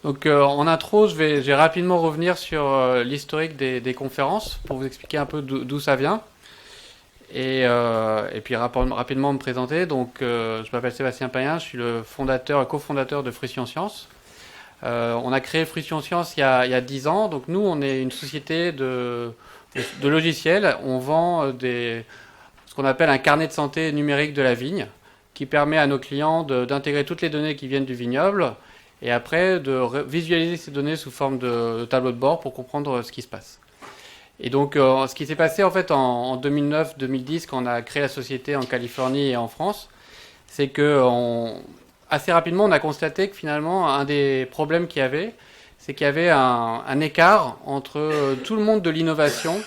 Donc en intro, je vais rapidement revenir sur l'historique des conférences pour vous expliquer un peu d'où ça vient. Et puis rapidement me présenter. Donc je m'appelle Sébastien Payen, je suis le fondateur, cofondateur de Fruition Science. On a créé Fruition Science il y a 10 ans. Donc nous, on est une société de logiciels. On vend ce qu'on appelle un carnet de santé numérique de la vigne qui permet à nos clients d'intégrer toutes les données qui viennent du vignoble et après de visualiser ces données sous forme de tableau de bord pour comprendre ce qui se passe. Et donc ce qui s'est passé en fait en 2009-2010 quand on a créé la société en Californie et en France, c'est que assez rapidement on a constaté que finalement un des problèmes qu'il y avait, c'est qu'il y avait un écart entre tout le monde de l'innovation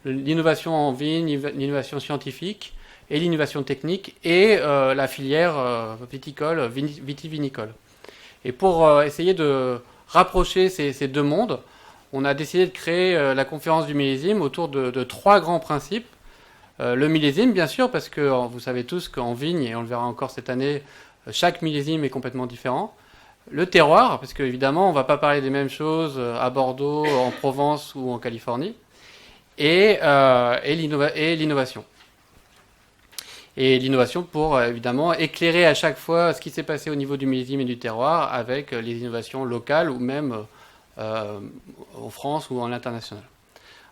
en vigne, l'innovation scientifique et l'innovation technique et la filière viticole, vitivinicole. Et pour essayer de rapprocher ces deux mondes, on a décidé de créer la conférence du millésime autour de trois grands principes. Le millésime, bien sûr, parce que vous savez tous qu'en vigne, et on le verra encore cette année, chaque millésime est complètement différent. Le terroir, parce qu'évidemment, on ne va pas parler des mêmes choses à Bordeaux, en Provence ou en Californie. Et l'innovation. Et l'innovation pour, évidemment, éclairer à chaque fois ce qui s'est passé au niveau du millésime et du terroir avec les innovations locales ou même en France ou en international.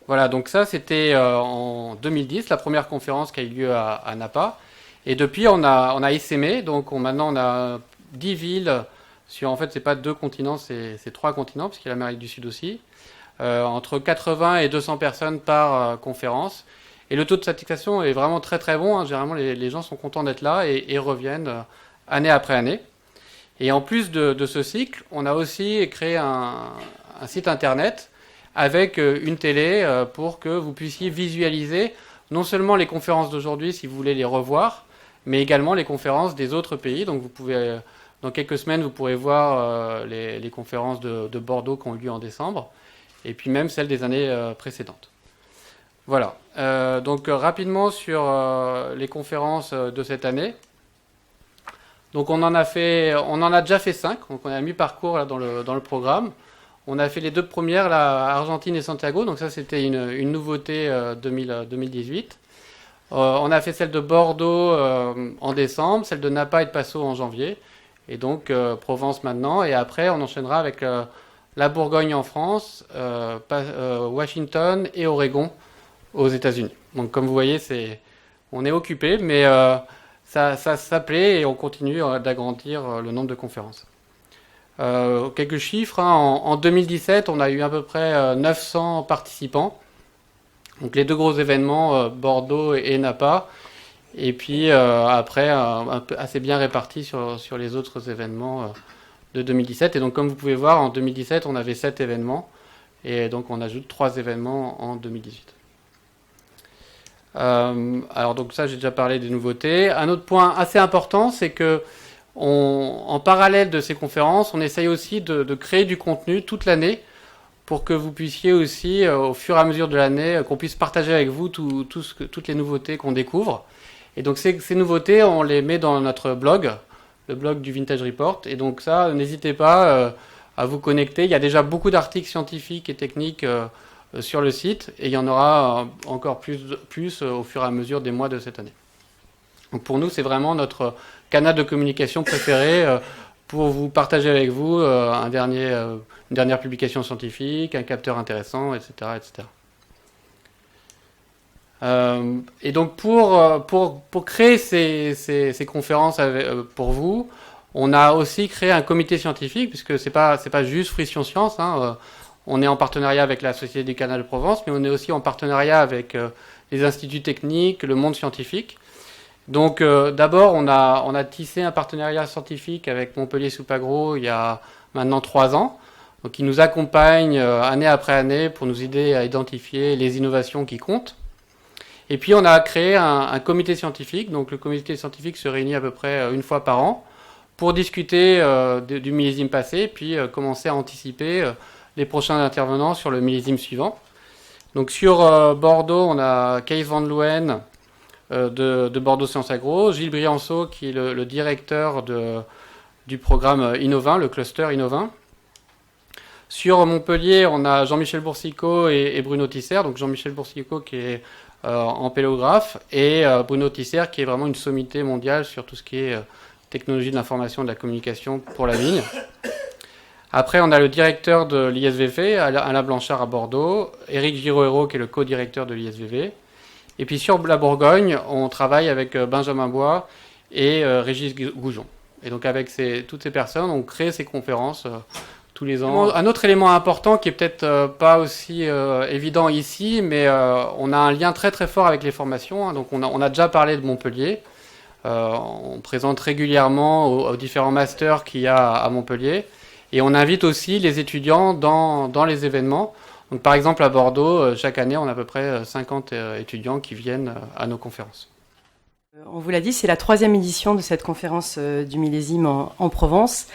Voilà, donc ça, c'était en 2010, la première conférence qui a eu lieu à Napa. Et depuis, on a essaimé. Donc maintenant, on a 10 villes sur, en fait, c'est pas 2 continents, c'est 3 continents, parce qu'il y a l'Amérique du Sud aussi. Entre 80 et 200 personnes par conférence. Et le taux de satisfaction est vraiment très très bon. Hein. Généralement, les gens sont contents d'être là et reviennent année après année. Et en plus de ce cycle, on a aussi créé un site internet avec une télé pour que vous puissiez visualiser non seulement les conférences d'aujourd'hui si vous voulez les revoir, mais également les conférences des autres pays. Donc vous pouvez, dans quelques semaines, vous pourrez voir les conférences de Bordeaux qui ont eu lieu en décembre, et puis même celles des années précédentes. Voilà. Donc rapidement sur les conférences de cette année. Donc on en a déjà fait 5, donc on a mi-parcours là, dans le programme. On a fait les 2 premières, là, Argentine et Santiago, donc ça c'était une nouveauté 2018. On a fait celle de Bordeaux en décembre, celle de Napa et de Passo en janvier, et donc Provence maintenant, et après on enchaînera avec la Bourgogne en France, Washington et Oregon aux États-Unis. Donc comme vous voyez, on est occupé, mais ça plaît et on continue d'agrandir le nombre de conférences. Quelques chiffres, hein. En 2017, on a eu à peu près 900 participants. Donc les 2 gros événements, Bordeaux et Napa. Et puis après, un peu assez bien répartis sur les autres événements de 2017. Et donc comme vous pouvez voir, en 2017, on avait 7 événements. Et donc on ajoute 3 événements en 2018. Alors donc ça, j'ai déjà parlé des nouveautés. Un autre point assez important, c'est que en parallèle de ces conférences, on essaye aussi de créer du contenu toute l'année pour que vous puissiez aussi, au fur et à mesure de l'année, qu'on puisse partager avec vous toutes les nouveautés qu'on découvre. Et donc ces nouveautés, on les met dans notre blog, le blog du Vintage Report. Et donc ça, n'hésitez pas à vous connecter. Il y a déjà beaucoup d'articles scientifiques et techniques sur le site, et il y en aura encore plus au fur et à mesure des mois de cette année. Donc pour nous, c'est vraiment notre canal de communication préféré pour vous partager avec vous une dernière publication scientifique, un capteur intéressant, etc. etc. Et donc pour créer ces conférences pour vous, on a aussi créé un comité scientifique, puisque c'est pas juste Fruition Science, hein, on est en partenariat avec la Société du Canal de Provence, mais on est aussi en partenariat avec les instituts techniques, le monde scientifique. Donc d'abord, on a tissé un partenariat scientifique avec Montpellier Soupagro il y a maintenant 3 ans. Donc ils nous accompagnent année après année pour nous aider à identifier les innovations qui comptent. Et puis on a créé un comité scientifique. Donc le comité scientifique se réunit à peu près une fois par an pour discuter du millésime passé, puis commencer à anticiper les prochains intervenants sur le millésime suivant. Donc sur Bordeaux, on a Kees van Leeuwen de Bordeaux Sciences Agro, Gilles Brianceau qui est le directeur du programme Innovin, le cluster Innovin, Sur Montpellier, on a Jean-Michel Boursicot et Bruno Tisser. Donc Jean-Michel Boursicot qui est ampélographe et Bruno Tisser qui est vraiment une sommité mondiale sur tout ce qui est technologie de l'information et de la communication pour la vigne. Après, on a le directeur de l'ISVV, Alain Blanchard à Bordeaux, Éric Girohéro qui est le co-directeur de l'ISVV. Et puis sur la Bourgogne, on travaille avec Benjamin Bois et Régis Goujon. Et donc avec toutes ces personnes, on crée ces conférences tous les ans. Un autre élément important qui est peut-être pas aussi évident ici, mais on a un lien très très fort avec les formations. Donc on a déjà parlé de Montpellier. On présente régulièrement aux différents masters qu'il y a à Montpellier. Et on invite aussi les étudiants dans les événements. Donc, par exemple, à Bordeaux, chaque année, on a à peu près 50 étudiants qui viennent à nos conférences. On vous l'a dit, c'est la 3e édition de cette conférence du millésime en Provence.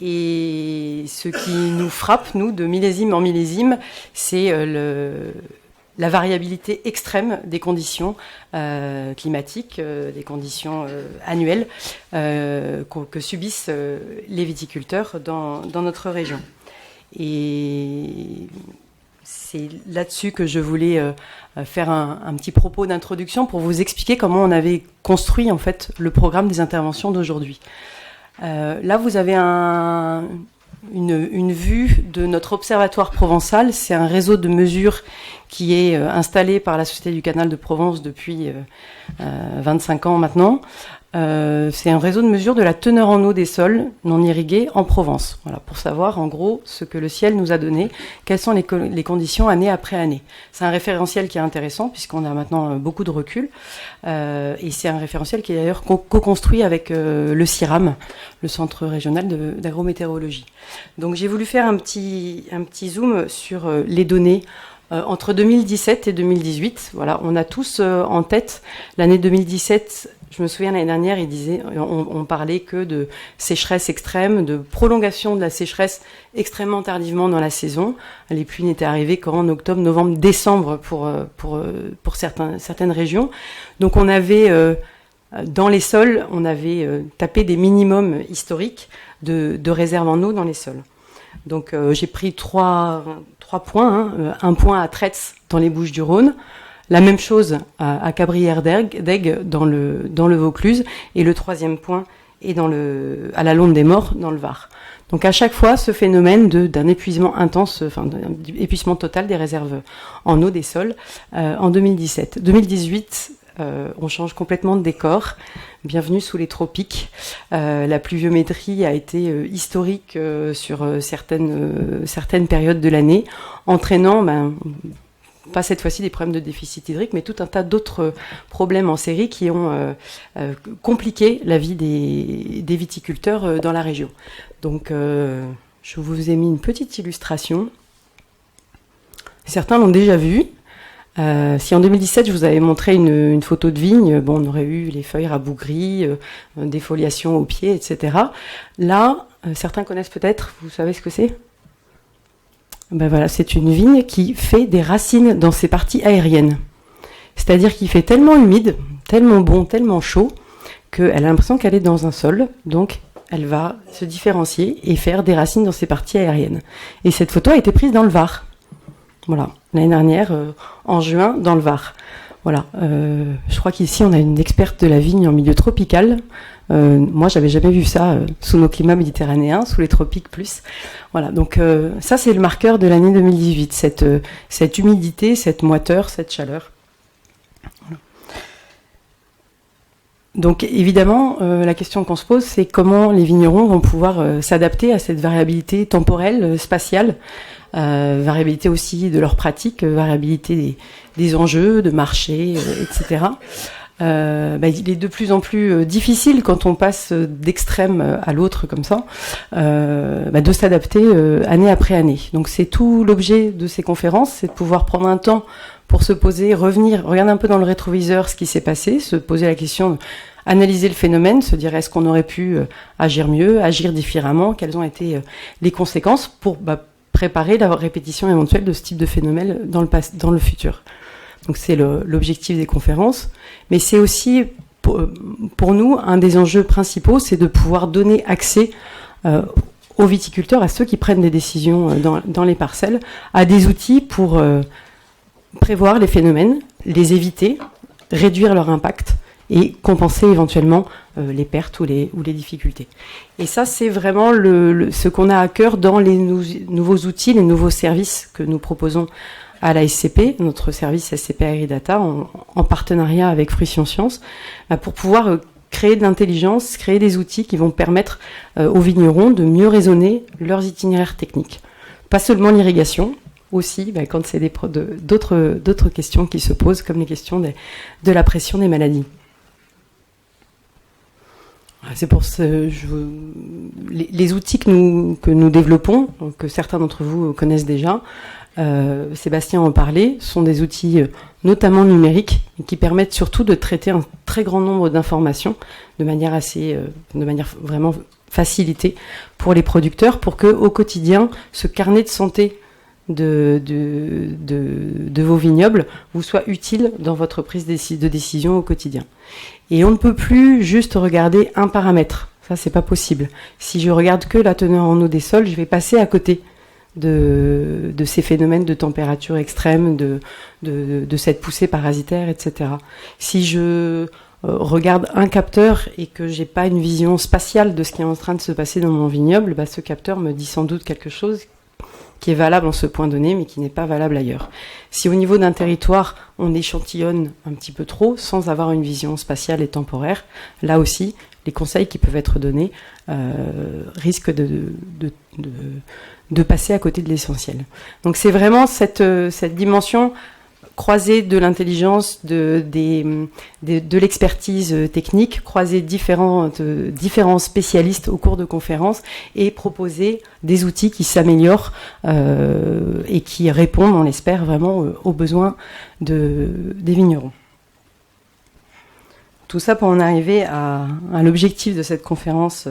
Et ce qui nous frappe, nous, de millésime en millésime, c'est la variabilité extrême des conditions climatiques, des conditions annuelles que subissent les viticulteurs dans notre région. Et c'est là-dessus que je voulais faire un petit propos d'introduction pour vous expliquer comment on avait construit en fait le programme des interventions d'aujourd'hui. Là, vous avez une vue de notre observatoire provençal. C'est un réseau de mesures qui est installé par la Société du Canal de Provence depuis 25 ans maintenant. C'est un réseau de mesure de la teneur en eau des sols non irrigués en Provence. Voilà, pour savoir en gros ce que le ciel nous a donné, quelles sont les conditions année après année. C'est un référentiel qui est intéressant puisqu'on a maintenant beaucoup de recul. Et c'est un référentiel qui est d'ailleurs co-construit avec le CIRAM, le Centre régional d'agrométéorologie. Donc j'ai voulu faire un petit zoom sur les données entre 2017 et 2018. Voilà, on a tous en tête l'année 2017. Je me souviens l'année dernière, on parlait que de sécheresse extrême, de prolongation de la sécheresse extrêmement tardivement dans la saison. Les pluies n'étaient arrivées qu'en octobre, novembre, décembre pour certaines régions. Donc on avait dans les sols, on avait tapé des minimums historiques de réserve en eau dans les sols. Donc j'ai pris trois points. Un point à Traits dans les Bouches-du-Rhône. La même chose à Cabrières-d'Aigue dans le Vaucluse, et le 3e point est à la Londe des Morts dans le Var. Donc à chaque fois, ce phénomène d'un épuisement intense, d'un épuisement total des réserves en eau des sols en 2017. 2018, on change complètement de décor. Bienvenue sous les tropiques. La pluviométrie a été historique sur certaines périodes de l'année, entraînant pas cette fois-ci des problèmes de déficit hydrique, mais tout un tas d'autres problèmes en série qui ont compliqué la vie des viticulteurs dans la région. Donc, je vous ai mis une petite illustration. Certains l'ont déjà vu. Si en 2017, je vous avais montré une photo de vigne, on aurait eu les feuilles rabougries, défoliation au pied, etc. Là, certains connaissent peut-être, vous savez ce que c'est ? Voilà, c'est une vigne qui fait des racines dans ses parties aériennes. C'est-à-dire qu'il fait tellement humide, tellement bon, tellement chaud, qu'elle a l'impression qu'elle est dans un sol. Donc, elle va se différencier et faire des racines dans ses parties aériennes. Et cette photo a été prise dans le Var. Voilà, l'année dernière, en juin, dans le Var. Voilà, je crois qu'ici, on a une experte de la vigne en milieu tropical. Moi, j'avais jamais vu ça sous nos climats méditerranéens, sous les tropiques plus. Voilà, donc ça, c'est le marqueur de l'année 2018, cette humidité, cette moiteur, cette chaleur. Voilà. Donc, évidemment, la question qu'on se pose, c'est comment les vignerons vont pouvoir s'adapter à cette variabilité temporelle, spatiale, variabilité aussi de leurs pratiques, variabilité des enjeux, de marché, etc. Il est de plus en plus difficile quand on passe d'extrême à l'autre comme ça, de s'adapter année après année. Donc c'est tout l'objet de ces conférences, c'est de pouvoir prendre un temps pour se poser, revenir, regarder un peu dans le rétroviseur ce qui s'est passé, se poser la question, analyser le phénomène, se dire est-ce qu'on aurait pu agir mieux, agir différemment, quelles ont été les conséquences pour préparer la répétition éventuelle de ce type de phénomène dans le futur. Donc c'est l'objectif des conférences, mais c'est aussi pour nous un des enjeux principaux, c'est de pouvoir donner accès aux viticulteurs, à ceux qui prennent des décisions dans les parcelles, à des outils pour prévoir les phénomènes, les éviter, réduire leur impact et compenser éventuellement les pertes ou les difficultés. Et ça, c'est vraiment ce qu'on a à cœur dans les nouveaux outils, les nouveaux services que nous proposons à la SCP, notre service SCP Agridata, en partenariat avec Fruition Science, pour pouvoir créer de l'intelligence, créer des outils qui vont permettre aux vignerons de mieux raisonner leurs itinéraires techniques. Pas seulement l'irrigation, aussi quand c'est d'autres questions qui se posent, comme les questions de la pression des maladies. C'est pour les outils que nous développons, que certains d'entre vous connaissent déjà, Sébastien en parlait, sont des outils notamment numériques qui permettent surtout de traiter un très grand nombre d'informations de manière vraiment facilitée pour les producteurs, pour que au quotidien ce carnet de santé de vos vignobles vous soit utile dans votre prise de décision au quotidien. Et on ne peut plus juste regarder un paramètre, ça c'est pas possible. Si je regarde que la teneur en eau des sols, je vais passer à côté de ces phénomènes de température extrême, de cette poussée parasitaire, etc. Si je regarde un capteur et que j'ai pas une vision spatiale de ce qui est en train de se passer dans mon vignoble, ce capteur me dit sans doute quelque chose qui est valable en ce point donné, mais qui n'est pas valable ailleurs. Si au niveau d'un territoire, on échantillonne un petit peu trop, sans avoir une vision spatiale et temporaire, là aussi, les conseils qui peuvent être donnés risquent de passer à côté de l'essentiel. Donc c'est vraiment cette dimension croisée de l'intelligence, de l'expertise technique, croiser différents spécialistes au cours de conférences et proposer des outils qui s'améliorent et qui répondent, on l'espère, vraiment aux besoins des vignerons. Tout ça pour en arriver à l'objectif de cette conférence,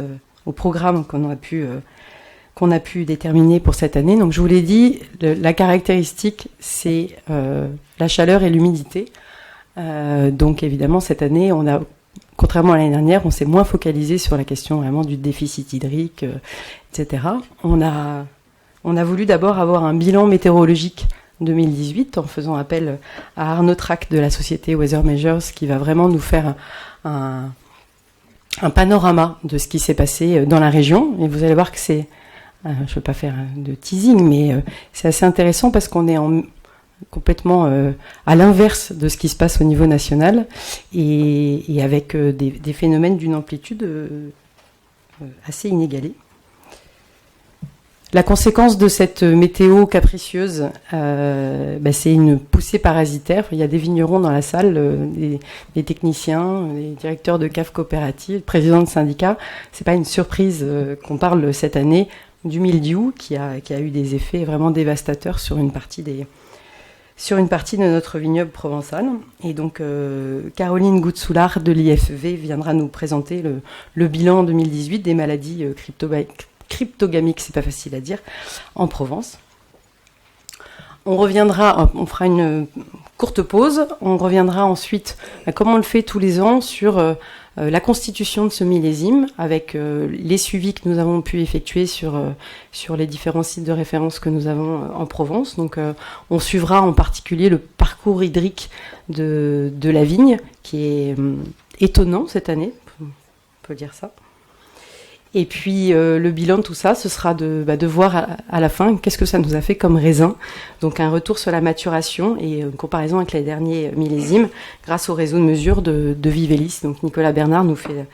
au programme qu'on a pu déterminer pour cette année. Donc je vous l'ai dit, la caractéristique, c'est la chaleur et l'humidité. Donc évidemment, cette année, contrairement à l'année dernière, on s'est moins focalisé sur la question vraiment du déficit hydrique, etc. On a voulu d'abord avoir un bilan météorologique 2018 en faisant appel à Arnaud Trac de la société Weather Measures qui va vraiment nous faire un panorama de ce qui s'est passé dans la région. Et vous allez voir que je ne veux pas faire de teasing, mais c'est assez intéressant parce qu'on est complètement à l'inverse de ce qui se passe au niveau national et avec des phénomènes d'une amplitude assez inégalée. La conséquence de cette météo capricieuse, c'est une poussée parasitaire. Il y a des vignerons dans la salle, des techniciens, des directeurs de caves coopératives, présidents de syndicats. C'est pas une surprise qu'on parle cette année du mildiou qui a eu des effets vraiment dévastateurs sur une partie de notre vignoble provençal. Et donc Caroline Goutsoulard de l'IFV viendra nous présenter le bilan 2018 des maladies cryptogamiques, c'est pas facile à dire, en Provence. On fera une courte pause, on reviendra ensuite, comme on le fait tous les ans, sur la constitution de ce millésime, avec les suivis que nous avons pu effectuer sur les différents sites de référence que nous avons en Provence. Donc on suivra en particulier le parcours hydrique de la vigne, qui est étonnant cette année, on peut dire ça. Et puis le bilan de tout ça, ce sera de voir à la fin qu'est-ce que ça nous a fait comme raisin. Donc un retour sur la maturation et une comparaison avec les derniers millésimes grâce au réseau de mesure de Vivelis. Donc Nicolas Bernard nous fait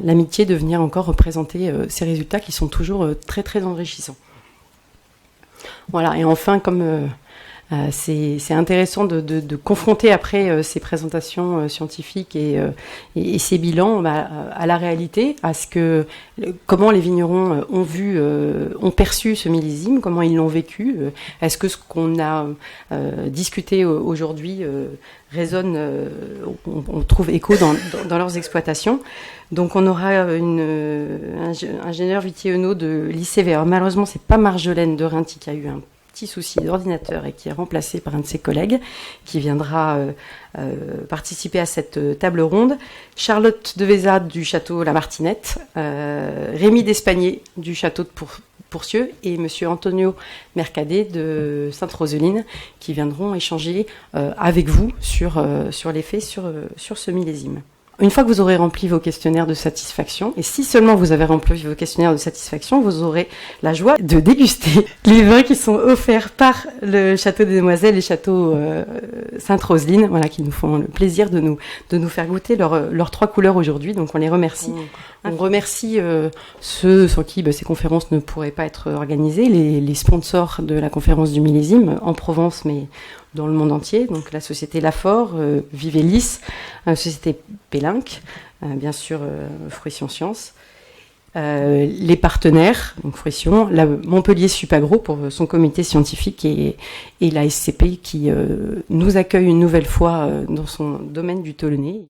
l'amitié de venir encore représenter ces résultats qui sont toujours très très enrichissants. Voilà, et enfin comme c'est intéressant de confronter après ces présentations scientifiques et ces bilans à la réalité, à comment les vignerons ont perçu ce millésime, comment ils l'ont vécu. Est-ce que ce qu'on a discuté aujourd'hui résonne, on trouve écho dans leurs exploitations. Donc on aura un ingénieur Vitier Henault de l'ICV. Alors malheureusement, c'est pas Marjolaine de Rinty qui a eu un petit souci d'ordinateur et qui est remplacé par un de ses collègues qui viendra participer à cette table ronde. Charlotte de Vézade du château La Martinette, Rémi D'Espagné du château de Pourcieux et monsieur Antonio Mercadet de Sainte-Roseline qui viendront échanger avec vous sur les faits sur ce millésime. Une fois que vous aurez rempli vos questionnaires de satisfaction, et si seulement vous avez rempli vos questionnaires de satisfaction, vous aurez la joie de déguster les vins qui sont offerts par le Château des Demoiselles et Château Sainte-Roseline, voilà, qui nous font le plaisir de nous faire goûter leurs 3 couleurs aujourd'hui. Donc on les remercie. On remercie ceux sans qui ces conférences ne pourraient pas être organisées, les sponsors de la conférence du millésime en Provence, mais dans le monde entier, donc la société Lafort, Vivélis, la société Pélinck, bien sûr Fruition Science, les partenaires, donc Fruition, Montpellier Supagro pour son comité scientifique et la SCP qui nous accueille une nouvelle fois dans son domaine du Tolonais.